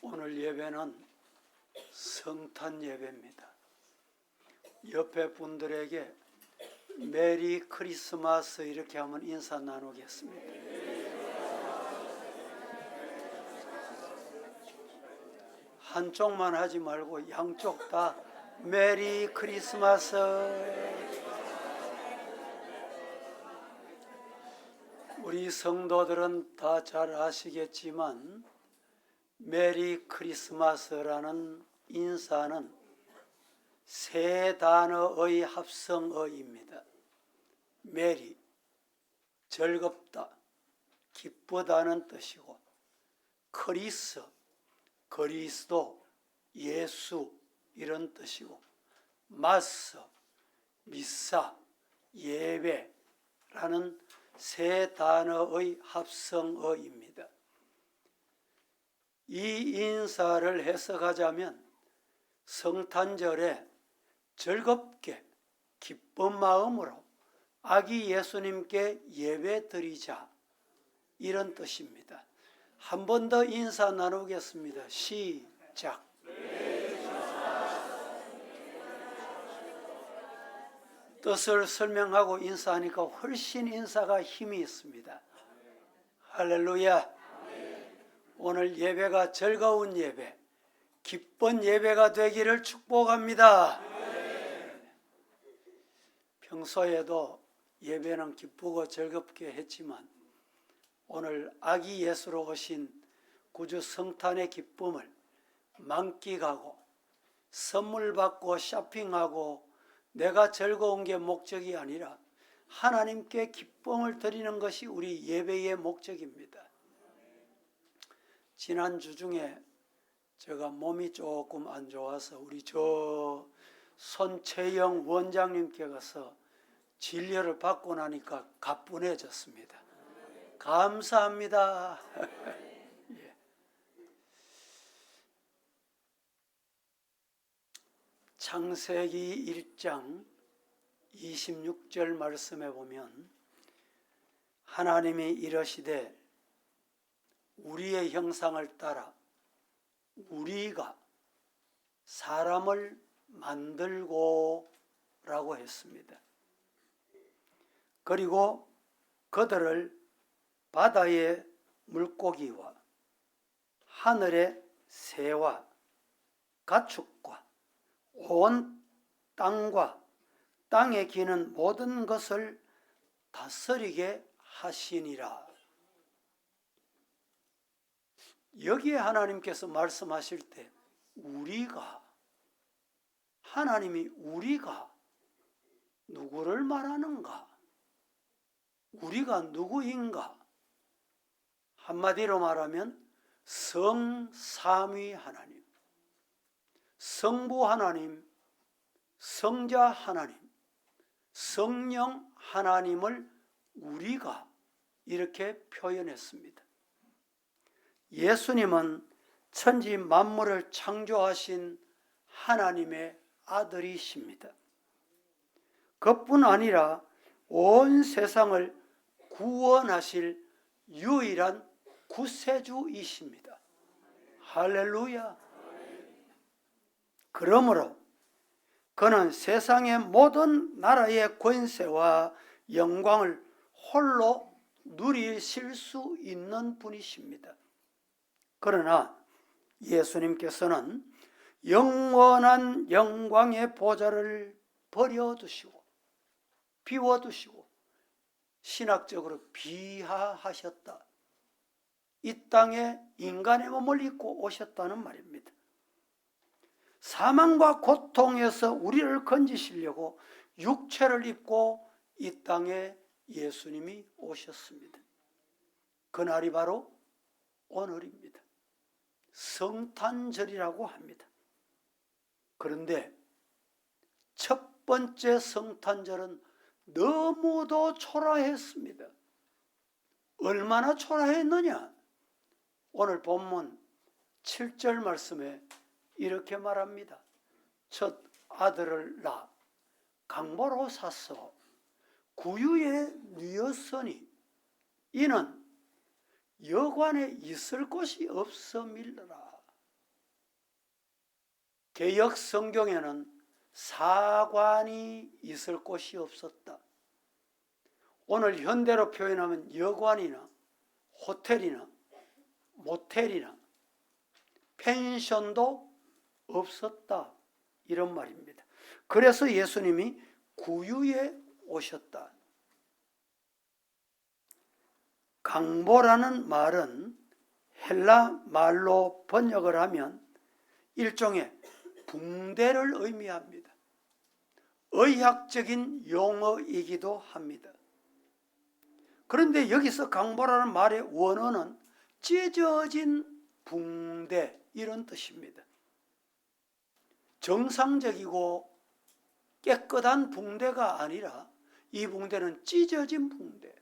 오늘 예배는 성탄 예배입니다. 옆에 분들에게 메리 크리스마스 이렇게 하면 인사 나누겠습니다. 한쪽만 하지 말고 양쪽 다 메리 크리스마스. 우리 성도들은 다 잘 아시겠지만 메리 크리스마스라는 인사는 세 단어의 합성어입니다. 메리, 즐겁다, 기쁘다는 뜻이고, 크리스, 그리스도, 예수 이런 뜻이고, 마스, 미사, 예배라는 세 단어의 합성어입니다. 이 인사를 해석하자면 성탄절에 즐겁게 기쁜 마음으로 아기 예수님께 예배 드리자 이런 뜻입니다. 한 번 더 인사 나누겠습니다. 시작. 뜻을 설명하고 인사하니까 훨씬 인사가 힘이 있습니다. 할렐루야. 오늘 예배가 즐거운 예배, 기쁜 예배가 되기를 축복합니다. 평소에도 예배는 기쁘고 즐겁게 했지만 오늘 아기 예수로 오신 구주 성탄의 기쁨을 만끽하고 선물 받고 쇼핑하고 내가 즐거운 게 목적이 아니라 하나님께 기쁨을 드리는 것이 우리 예배의 목적입니다. 지난주 중에 제가 몸이 조금 안 좋아서 우리 손채영 원장님께 가서 진료를 받고 나니까 가뿐해졌습니다. 감사합니다. 예. 창세기 1장 26절 말씀에 보면 하나님이 이르시되 우리의 형상을 따라 우리가 사람을 만들고 라고 했습니다. 그리고 그들을 바다의 물고기와 하늘의 새와 가축과 온 땅과 땅에 기는 모든 것을 다스리게 하시니라. 여기에 하나님께서 말씀하실 때 하나님이 우리가 누구를 말하는가? 우리가 누구인가? 한마디로 말하면 성삼위 하나님, 성부 하나님, 성자 하나님, 성령 하나님을 우리가 이렇게 표현했습니다. 예수님은 천지 만물을 창조하신 하나님의 아들이십니다. 그뿐 아니라 온 세상을 구원하실 유일한 구세주이십니다. 할렐루야. 그러므로 그는 세상의 모든 나라의 권세와 영광을 홀로 누리실 수 있는 분이십니다. 그러나 예수님께서는 영원한 영광의 보좌를 버려두시고 비워두시고 신학적으로 비하하셨다. 이 땅에 인간의 몸을 입고 오셨다는 말입니다. 사망과 고통에서 우리를 건지시려고 육체를 입고 이 땅에 예수님이 오셨습니다. 그날이 바로 오늘입니다. 성탄절이라고 합니다. 그런데 첫 번째 성탄절은 너무도 초라했습니다. 얼마나 초라했느냐? 오늘 본문 7절 말씀에 이렇게 말합니다. 첫 아들을 낳아 강보로 샀어 구유에 누였으니 이는 여관에 있을 곳이 없어 밀더라. 개역 성경에는 사관이 있을 곳이 없었다. 오늘 현대로 표현하면 여관이나 호텔이나 모텔이나 펜션도 없었다, 이런 말입니다. 그래서 예수님이 구유에 오셨다. 강보라는 말은 헬라 말로 번역을 하면 일종의 붕대를 의미합니다. 의학적인 용어이기도 합니다. 그런데 여기서 강보라는 말의 원어는 찢어진 붕대, 이런 뜻입니다. 정상적이고 깨끗한 붕대가 아니라 이 붕대는 찢어진 붕대.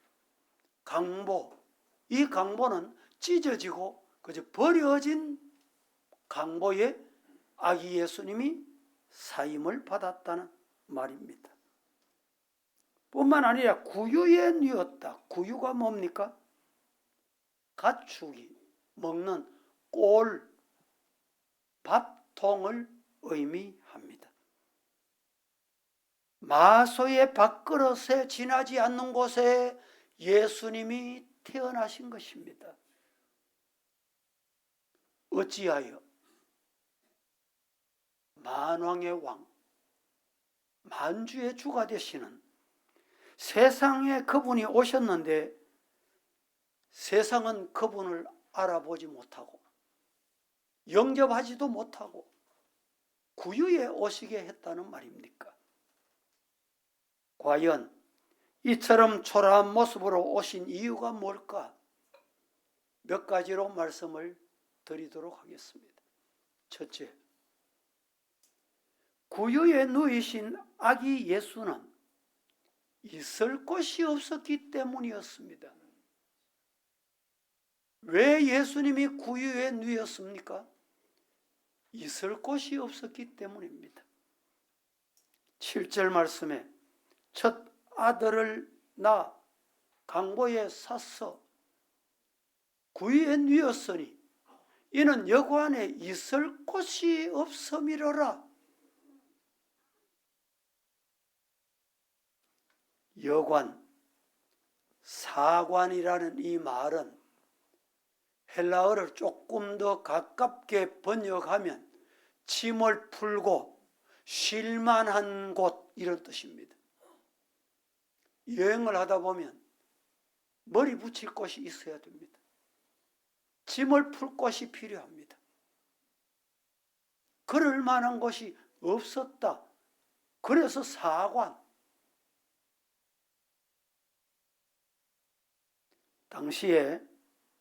강보, 이 강보는 찢어지고 그저 버려진 강보에 아기 예수님이 사임을 받았다는 말입니다. 뿐만 아니라 구유에 누웠다. 구유가 뭡니까? 가축이 먹는 꼴, 밥통을 의미합니다. 마소의 밥그릇에 지나지 않는 곳에 예수님이 태어나신 것입니다. 어찌하여 만왕의 왕, 만주의 주가 되시는 세상에 그분이 오셨는데 세상은 그분을 알아보지 못하고 영접하지도 못하고 구유에 오시게 했다는 말입니까? 과연 이처럼 초라한 모습으로 오신 이유가 뭘까? 몇 가지로 말씀을 드리도록 하겠습니다. 첫째, 구유에 누이신 아기 예수는 있을 곳이 없었기 때문이었습니다. 왜 예수님이 구유에 누였습니까? 있을 곳이 없었기 때문입니다. 7절 말씀에 첫 아들을 낳아 강보에 쌌어 구유에 누였으니 이는 여관에 있을 곳이 없음이로라. 여관, 사관이라는 이 말은 헬라어를 조금 더 가깝게 번역하면 짐을 풀고 쉴만한 곳, 이런 뜻입니다. 여행을 하다 보면 머리 붙일 곳이 있어야 됩니다. 짐을 풀 곳이 필요합니다. 그럴 만한 곳이 없었다. 그래서 사관. 당시에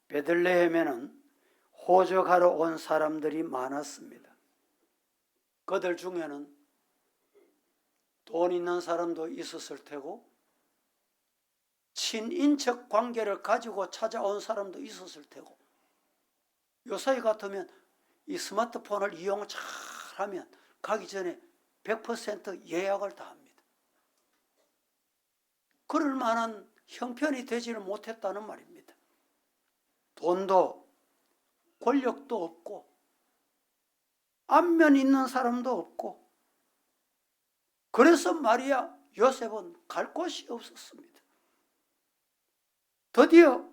베들레헴에는 호적하러 온 사람들이 많았습니다. 그들 중에는 돈 있는 사람도 있었을 테고 친인척 관계를 가지고 찾아온 사람도 있었을 테고 요새 같으면 이 스마트폰을 이용 잘하면 가기 전에 100% 예약을 다 합니다. 그럴 만한 형편이 되지를 못했다는 말입니다. 돈도 권력도 없고 안면 있는 사람도 없고 그래서 마리아, 요셉은 갈 곳이 없었습니다. 드디어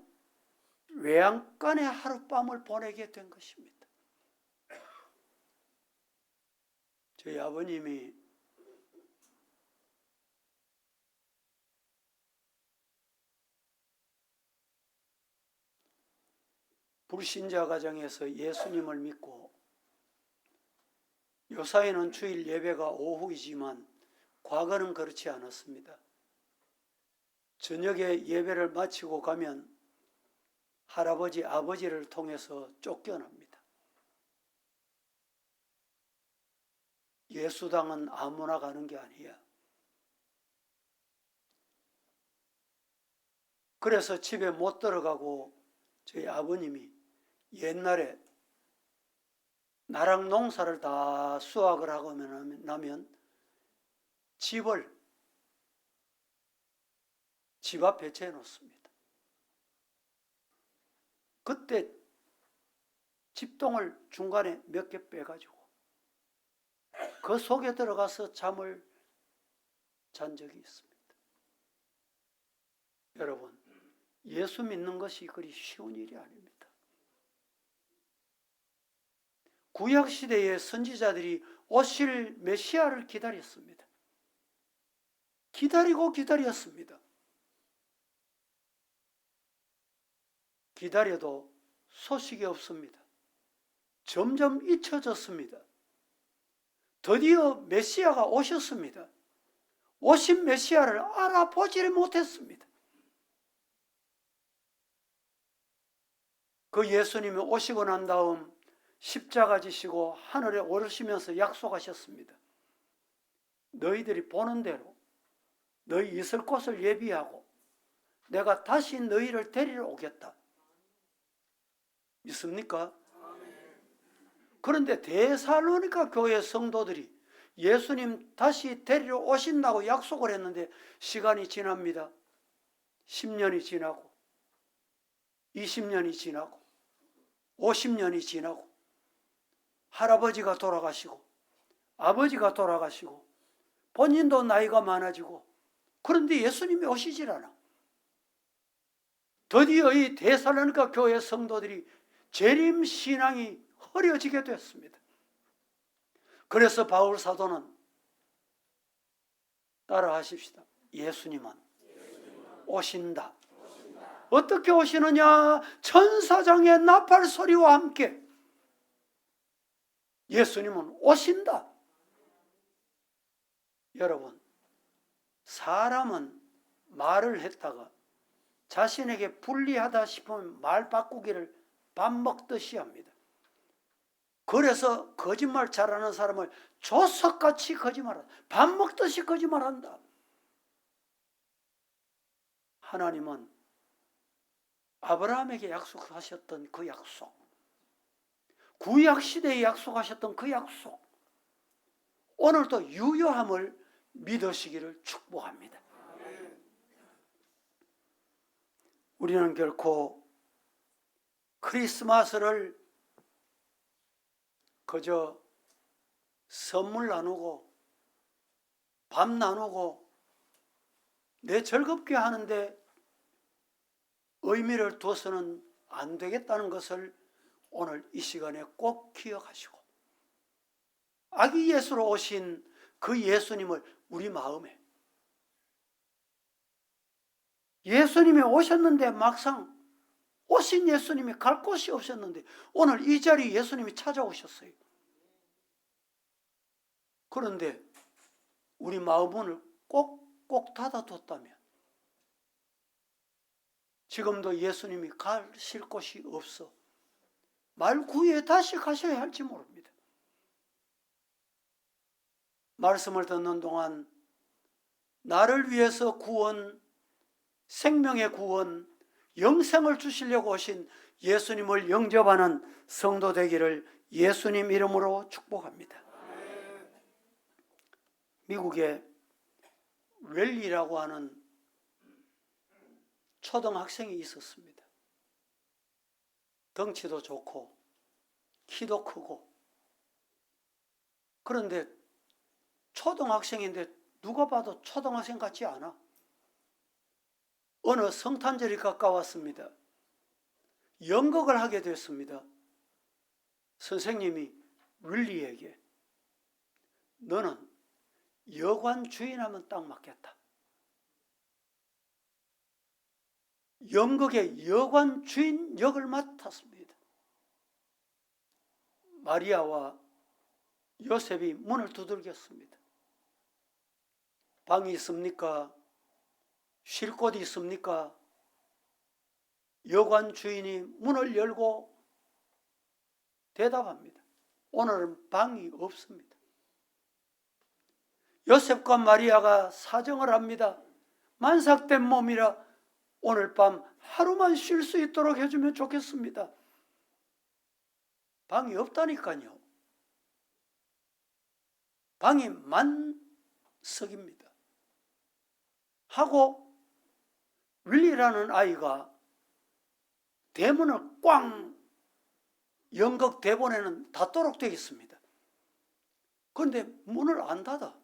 외양간에 하룻밤을 보내게 된 것입니다. 저희 아버님이 불신자 가정에서 예수님을 믿고 요사이는 주일 예배가 오후이지만 과거는 그렇지 않았습니다. 저녁에 예배를 마치고 가면 할아버지, 아버지를 통해서 쫓겨납니다. 예수당은 아무나 가는 게 아니야. 그래서 집에 못 들어가고 저희 아버님이 옛날에 나랑 농사를 다 수확을 하고 나면 집을 집 앞에 재놓습니다. 그때 집동을 중간에 몇 개 빼가지고 그 속에 들어가서 잠을 잔 적이 있습니다. 여러분, 예수 믿는 것이 그리 쉬운 일이 아닙니다. 구약시대의 선지자들이 오실 메시아를 기다렸습니다. 기다리고 기다렸습니다. 기다려도 소식이 없습니다. 점점 잊혀졌습니다. 드디어 메시아가 오셨습니다. 오신 메시아를 알아보지를 못했습니다. 그 예수님이 오시고 난 다음 십자가 지시고 하늘에 오르시면서 약속하셨습니다. 너희들이 보는 대로 너희 있을 곳을 예비하고 내가 다시 너희를 데리러 오겠다. 믿습니까? 그런데 데살로니가 교회 성도들이 예수님 다시 데리러 오신다고 약속을 했는데 시간이 지납니다. 10년이 지나고 20년이 지나고 50년이 지나고 할아버지가 돌아가시고 아버지가 돌아가시고 본인도 나이가 많아지고 그런데 예수님이 오시질 않아. 드디어 이 데살로니가 교회 성도들이 재림 신앙이 흐려지게 됐습니다. 그래서 바울 사도는 따라하십시다. 예수님은 오신다. 어떻게 오시느냐? 천사장의 나팔 소리와 함께 예수님은 오신다. 여러분, 사람은 말을 했다가 자신에게 불리하다 싶으면 말 바꾸기를 밥 먹듯이 합니다. 그래서 거짓말 잘하는 사람을 조석같이 거짓말한다. 밥 먹듯이 거짓말한다. 하나님은 아브라함에게 약속하셨던 그 약속, 구약시대에 약속하셨던 그 약속, 오늘도 유효함을 믿으시기를 축복합니다. 우리는 결코 크리스마스를 그저 선물 나누고 밥 나누고 내 즐겁게 하는데 의미를 둬서는 안 되겠다는 것을 오늘 이 시간에 꼭 기억하시고 아기 예수로 오신 그 예수님을 우리 마음에 예수님이 오셨는데 막상 오신 예수님이 갈 곳이 없었는데 오늘 이 자리에 예수님이 찾아오셨어요. 그런데 우리 마음문을 꼭꼭 닫아뒀다면 지금도 예수님이 가실 곳이 없어 말구에 다시 가셔야 할지 모릅니다. 말씀을 듣는 동안 나를 위해서 구원, 생명의 구원, 영생을 주시려고 오신 예수님을 영접하는 성도 되기를 예수님 이름으로 축복합니다. 미국에 웰리라고 하는 초등학생이 있었습니다. 덩치도 좋고 키도 크고 그런데 초등학생인데 누가 봐도 초등학생 같지 않아. 어느 성탄절이 가까웠습니다. 연극을 하게 됐습니다. 선생님이 윌리에게 너는 여관 주인하면 딱 맞겠다. 연극의 여관 주인 역을 맡았습니다. 마리아와 요셉이 문을 두들겼습니다. 방이 있습니까? 쉴 곳이 있습니까? 여관 주인이 문을 열고 대답합니다. 오늘은 방이 없습니다. 요셉과 마리아가 사정을 합니다. 만삭된 몸이라 오늘 밤 하루만 쉴 수 있도록 해주면 좋겠습니다. 방이 없다니까요. 방이 만석입니다. 하고 윌리라는 아이가 대문을 꽝 연극 대본에는 닫도록 되어 있습니다. 그런데 문을 안 닫아.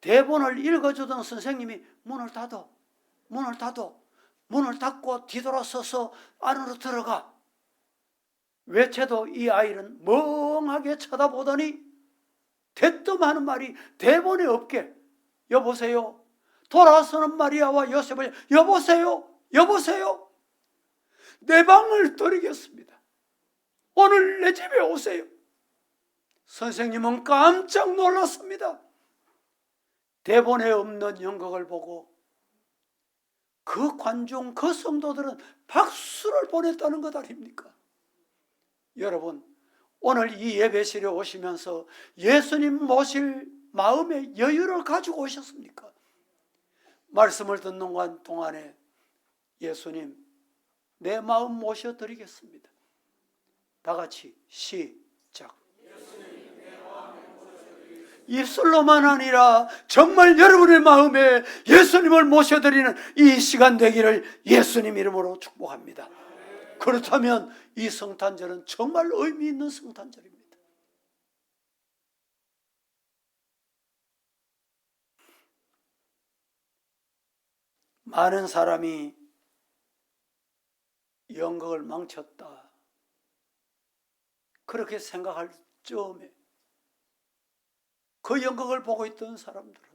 대본을 읽어주던 선생님이 문을 닫아. 문을 닫아. 문을 닫고 뒤돌아서서 안으로 들어가. 외쳐도 이 아이는 멍하게 쳐다보더니 대뜸 하는 말이 대본에 없게, 여보세요. 돌아서는 마리아와 요셉을, 여보세요. 여보세요. 내 방을 드리겠습니다. 오늘 내 집에 오세요. 선생님은 깜짝 놀랐습니다. 대본에 없는 연극을 보고 그 관중, 그 성도들은 박수를 보냈다는 것 아닙니까? 여러분, 오늘 이 예배실에 오시면서 예수님 모실 마음의 여유를 가지고 오셨습니까? 말씀을 듣는 동안에 예수님, 내 마음 모셔드리겠습니다. 다 같이 시작. 입술로만 아니라 정말 여러분의 마음에 예수님을 모셔드리는 이 시간 되기를 예수님 이름으로 축복합니다. 그렇다면 이 성탄절은 정말 의미 있는 성탄절입니다. 많은 사람이 연극을 망쳤다, 그렇게 생각할 즈음에 그 연극을 보고 있던 사람들은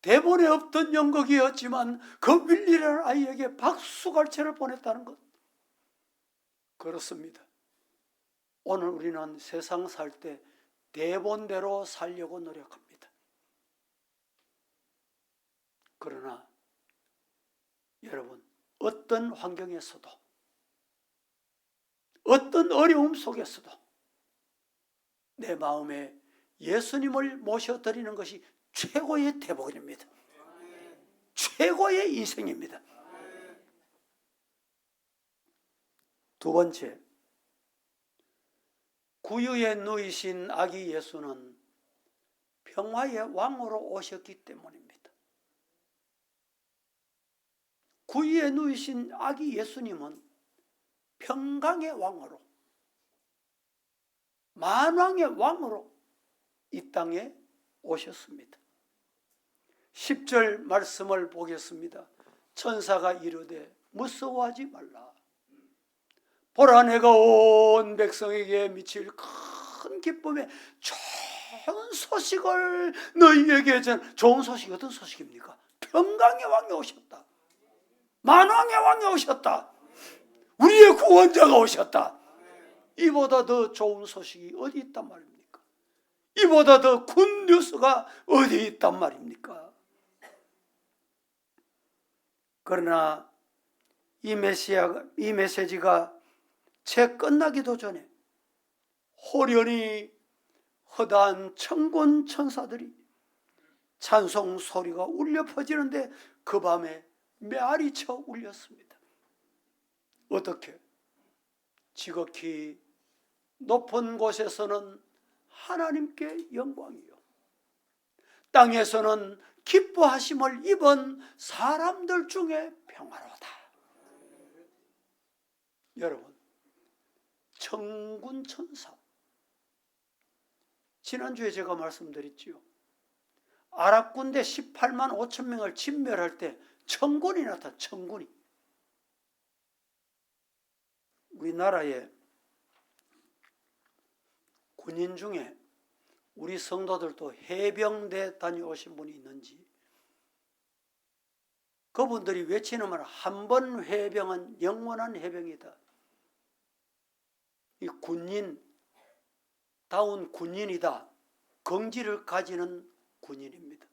대본에 없던 연극이었지만 그 윌리라는 아이에게 박수갈채를 보냈다는 것. 그렇습니다. 오늘 우리는 세상 살 때 대본대로 살려고 노력합니다. 그러나 여러분, 어떤 환경에서도, 어떤 어려움 속에서도 내 마음에 예수님을 모셔드리는 것이 최고의 대복입니다. 최고의 인생입니다. 두 번째, 구유에 누이신 아기 예수는 평화의 왕으로 오셨기 때문입니다. 구유에 누이신 아기 예수님은 평강의 왕으로, 만왕의 왕으로 이 땅에 오셨습니다. 10절 말씀을 보겠습니다. 천사가 이르되 무서워하지 말라. 보라, 내가 온 백성에게 미칠 큰 기쁨의 좋은 소식을 너희에게 전. 좋은 소식이 어떤 소식입니까? 평강의 왕이 오셨다. 만왕의 왕이 오셨다. 우리의 구원자가 오셨다. 이보다 더 좋은 소식이 어디 있단 말입니까? 이보다 더 굿뉴스가 어디 있단 말입니까? 그러나 이 메시지가 채 끝나기도 전에 호련히 허다한 천군 천사들이 찬송 소리가 울려 퍼지는데 그 밤에 메아리쳐 울렸습니다. 어떻게? 지극히 높은 곳에서는 하나님께 영광이요, 땅에서는 기뻐하심을 입은 사람들 중에 평화로다. 여러분, 천군 천사, 지난주에 제가 말씀드렸지요. 아랍 군대 18만 5천 명을 진멸할 때 천군이 나타나. 천군이. 우리나라에 군인 중에 우리 성도들도 해병대 다녀오신 분이 있는지, 그분들이 외치는 말, 한 번 해병은 영원한 해병이다. 이 군인다운 군인이다, 긍지를 가지는 군인입니다.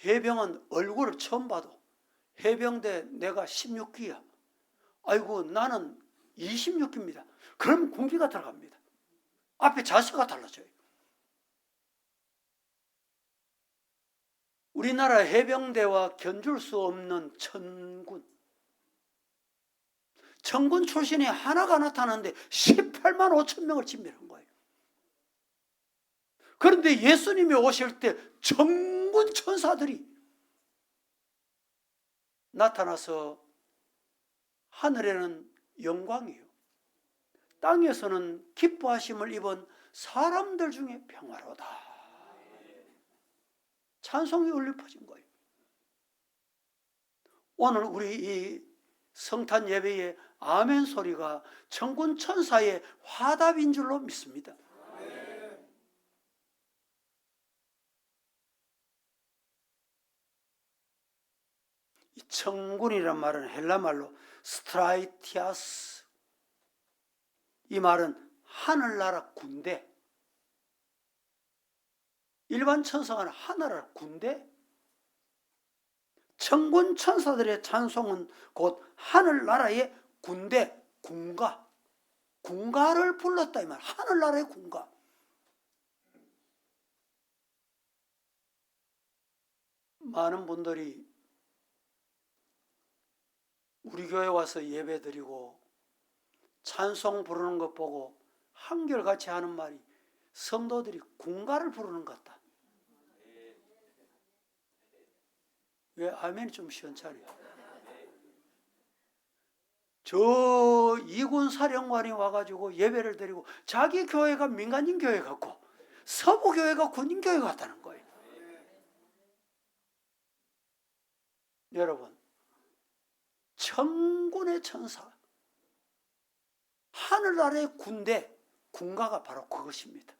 해병은 얼굴을 처음 봐도 해병대 내가 16기야, 아이고 나는 26기입니다. 그럼 군기가 들어갑니다. 앞에 자세가 달라져요. 우리나라 해병대와 견줄 수 없는 천군. 천군 출신이 하나가 나타났는데 18만 5천 명을 진멸한 거예요. 그런데 예수님이 오실 때 천군 천사들이 나타나서 하늘에는 영광이요, 땅에서는 기뻐하심을 입은 사람들 중에 평화로다. 찬송이 울려 퍼진 거예요. 오늘 우리 이 성탄 예배의 아멘 소리가 천군 천사의 화답인 줄로 믿습니다. 이 천군이란 말은 헬라 말로 스트라이티아스, 이 말은 하늘나라 군대, 일반 천사가 하늘나라 군대, 천군 천사들의 찬송은 곧 하늘나라의 군대, 군가를 불렀다 이 말. 하늘나라의 군가. 많은 분들이 우리 교회 와서 예배드리고 찬송 부르는 것 보고 한결같이 하는 말이 성도들이 군가를 부르는 것 같다. 왜 아멘이 좀 시원찮아요? 저 이군 사령관이 와가지고 예배를 드리고 자기 교회가 민간인 교회 같고 서부 교회가 군인 교회 같다는 거예요. 여러분, 천군의 천사, 하늘나라의 군대, 군가가 바로 그것입니다.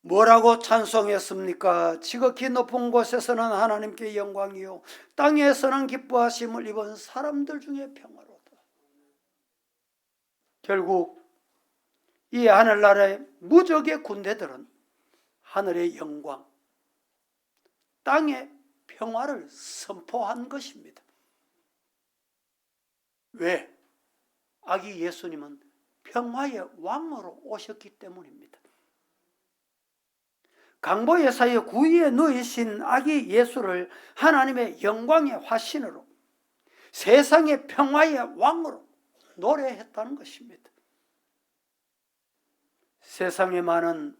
뭐라고 찬송했습니까? 지극히 높은 곳에서는 하나님께 영광이요 땅에서는 기뻐하심을 입은 사람들 중에 평화로다. 결국 이 하늘나라의 무적의 군대들은 하늘의 영광, 땅의 평화를 선포한 것입니다. 왜? 아기 예수님은 평화의 왕으로 오셨기 때문입니다. 강보 예사의 구위에 누이신 아기 예수를 하나님의 영광의 화신으로, 세상의 평화의 왕으로 노래했다는 것입니다. 세상에 많은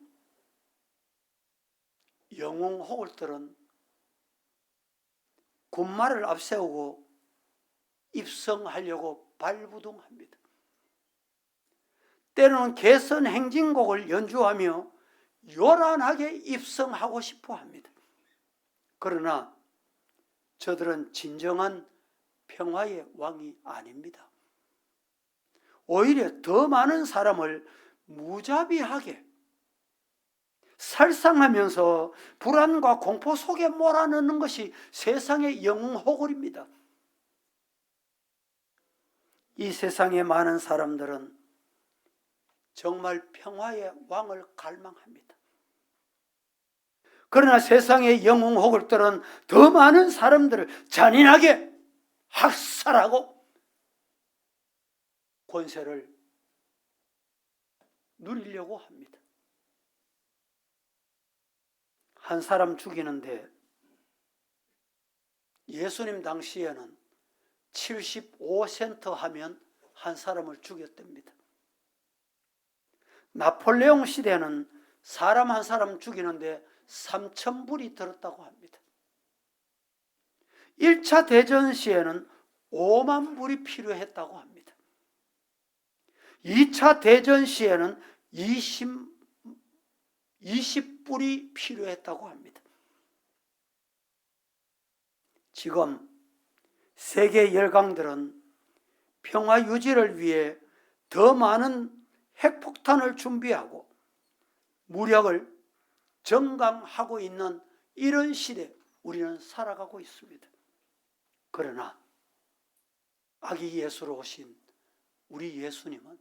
영웅호걸들은 군마를 앞세우고 입성하려고 발부둥합니다. 때로는 개선 행진곡을 연주하며 요란하게 입성하고 싶어 합니다. 그러나 저들은 진정한 평화의 왕이 아닙니다. 오히려 더 많은 사람을 무자비하게 살상하면서 불안과 공포 속에 몰아넣는 것이 세상의 영웅호걸입니다. 이 세상의 많은 사람들은 정말 평화의 왕을 갈망합니다. 그러나 세상의 영웅호걸들은 더 많은 사람들을 잔인하게 학살하고 권세를 누리려고 합니다. 한 사람 죽이는데 예수님 당시에는 75센트 하면 한 사람을 죽였답니다. 나폴레옹 시대는 사람 한 사람 죽이는데 3,000불이 들었다고 합니다. 1차 대전 시에는 5만 불이 필요했다고 합니다. 2차 대전 시에는 20불이 필요했다고 합니다. 지금 세계 열강들은 평화 유지를 위해 더 많은 핵폭탄을 준비하고 무력을 정강하고 있는 이런 시대에 우리는 살아가고 있습니다. 그러나 아기 예수로 오신 우리 예수님은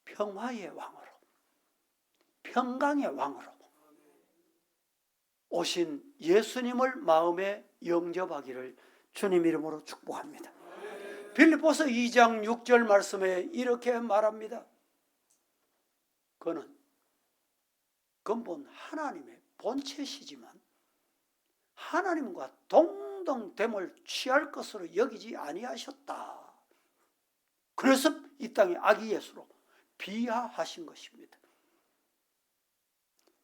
평화의 왕으로, 평강의 왕으로 오신 예수님을 마음에 영접하기를 주님 이름으로 축복합니다. 빌립보서 2장 6절 말씀에 이렇게 말합니다. 그는 근본 하나님의 본체시지만 하나님과 동등됨을 취할 것으로 여기지 아니하셨다. 그래서 이 땅에 아기 예수로 비하하신 것입니다.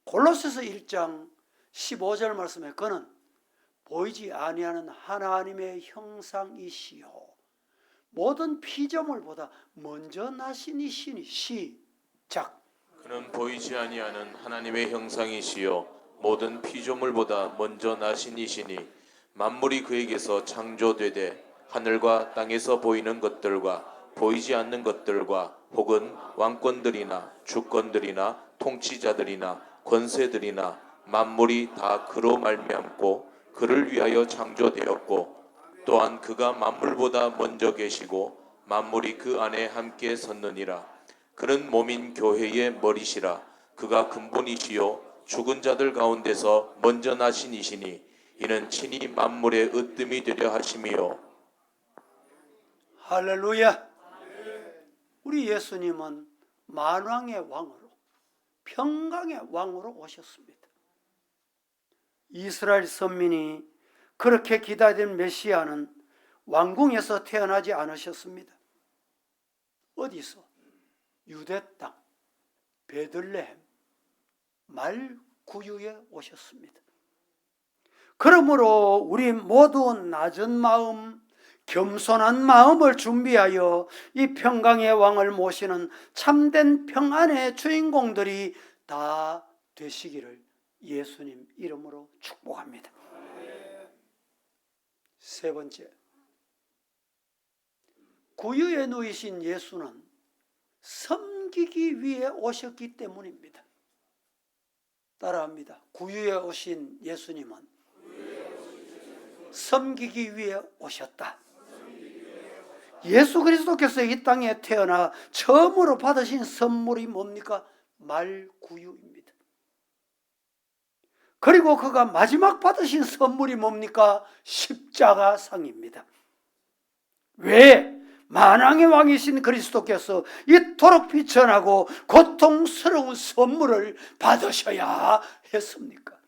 골로새서 1장 15절 말씀에 그는 보이지 아니하는 하나님의 형상이시요 모든 피조물보다 먼저 나신 이시니. 시작. 그는 보이지 아니하는 하나님의 형상이시요 모든 피조물보다 먼저 나신 이시니 만물이 그에게서 창조되되 하늘과 땅에서 보이는 것들과 보이지 않는 것들과 혹은 왕권들이나 주권들이나 통치자들이나 권세들이나 만물이 다 그로 말미암고 그를 위하여 창조되었고 또한 그가 만물보다 먼저 계시고 만물이 그 안에 함께 섰느니라. 그는 몸인 교회의 머리시라. 그가 근본이시요 죽은 자들 가운데서 먼저 나신 이시니 이는 친히 만물의 으뜸이 되려 하심이요. 할렐루야. 우리 예수님은 만왕의 왕으로, 평강의 왕으로 오셨습니다. 이스라엘 선민이 그렇게 기다린 메시아는 왕궁에서 태어나지 않으셨습니다. 어디서? 유대 땅 베들레헴 말구유에 오셨습니다. 그러므로 우리 모두 낮은 마음, 겸손한 마음을 준비하여 이 평강의 왕을 모시는 참된 평안의 주인공들이 다 되시기를 예수님 이름으로 축복합니다. 세 번째, 구유에 누이신 예수는 섬기기 위해 오셨기 때문입니다. 따라합니다. 구유에 오신 예수님은 섬기기 위해 오셨다. 예수 그리스도께서 이 땅에 태어나 처음으로 받으신 선물이 뭡니까? 말구유입니다. 그리고 그가 마지막 받으신 선물이 뭡니까? 십자가상입니다. 왜? 만왕의 왕이신 그리스도께서 이토록 비천하고 고통스러운 선물을 받으셔야 했습니까?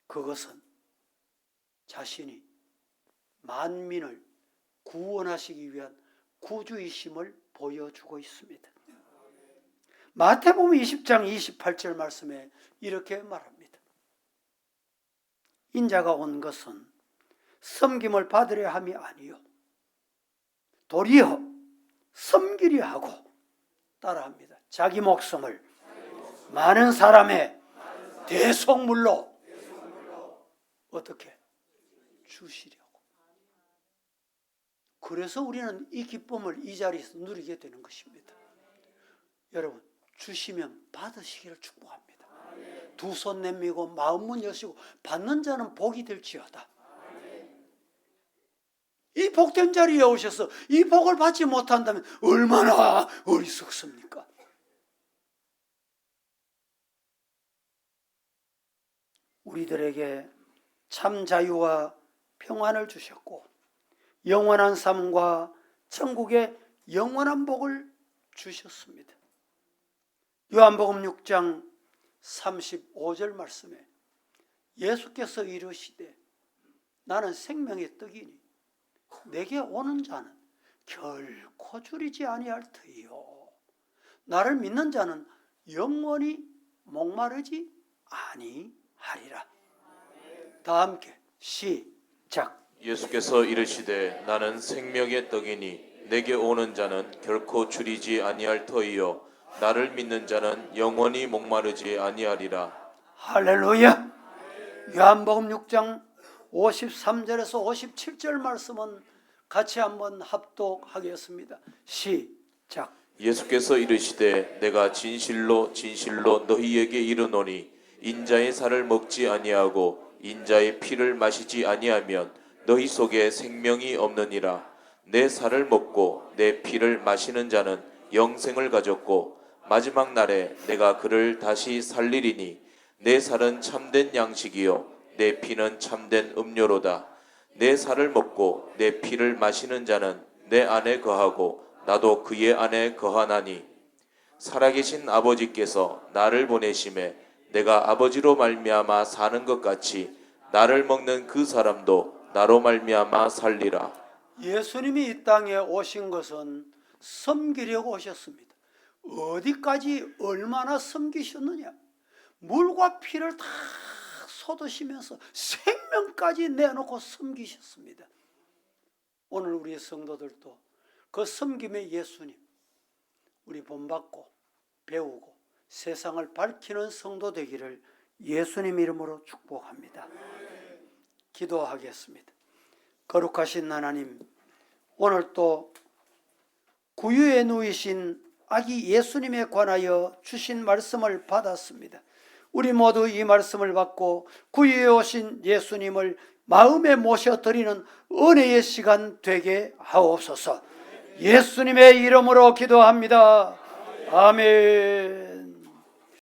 그것은 자신이 만민을 구원하시기 위한 구주이심을 보여주고 있습니다. 마태복음 20장 28절 말씀에 이렇게 말합니다. 인자가 온 것은 섬김을 받으려 함이 아니요 도리어 섬기려 하고, 따라합니다. 자기 목숨을 많은 사람의 대속물로 어떻게 주시려고. 그래서 우리는 이 기쁨을 이 자리에서 누리게 되는 것입니다. 여러분, 주시면 받으시기를 축복합니다. 두 손 내밀고 마음 문 여시고 받는 자는 복이 될지어다. 이 복된 자리에 오셔서 이 복을 받지 못한다면 얼마나 어리석습니까? 우리들에게 참 자유와 평안을 주셨고 영원한 삶과 천국의 영원한 복을 주셨습니다. 요한복음 6장 35절 말씀에 예수께서 이르시되 나는 생명의 떡이니 내게 오는 자는 결코 줄이지 아니할 터이요 나를 믿는 자는 영원히 목마르지 아니하리라. 다 함께 시작. 예수께서 이르시되 나는 생명의 떡이니 내게 오는 자는 결코 줄이지 아니할 터이요 나를 믿는 자는 영원히 목마르지 아니하리라. 할렐루야. 요한복음 6장 53절에서 57절 말씀은 같이 한번 합독하겠습니다. 시작. 예수께서 이르시되 내가 진실로 진실로 너희에게 이르노니 인자의 살을 먹지 아니하고 인자의 피를 마시지 아니하면 너희 속에 생명이 없느니라. 내 살을 먹고 내 피를 마시는 자는 영생을 가졌고 마지막 날에 내가 그를 다시 살리리니 내 살은 참된 양식이요 내 피는 참된 음료로다. 내 살을 먹고 내 피를 마시는 자는 내 안에 거하고 나도 그의 안에 거하나니 살아계신 아버지께서 나를 보내심에 내가 아버지로 말미암아 사는 것 같이 나를 먹는 그 사람도 나로 말미암아 살리라. 예수님이 이 땅에 오신 것은 섬기려고 오셨습니다. 어디까지 얼마나 섬기셨느냐? 물과 피를 다 쏟으시면서 생명까지 내놓고 섬기셨습니다. 오늘 우리 성도들도 그 섬김의 예수님 우리 본받고 배우고 세상을 밝히는 성도 되기를 예수님 이름으로 축복합니다. 기도하겠습니다. 거룩하신 하나님, 오늘 또 구유에 누이신 아기 예수님에 관하여 주신 말씀을 받았습니다. 우리 모두 이 말씀을 받고 구유에 오신 예수님을 마음에 모셔드리는 은혜의 시간 되게 하옵소서. 예수님의 이름으로 기도합니다. 아멘.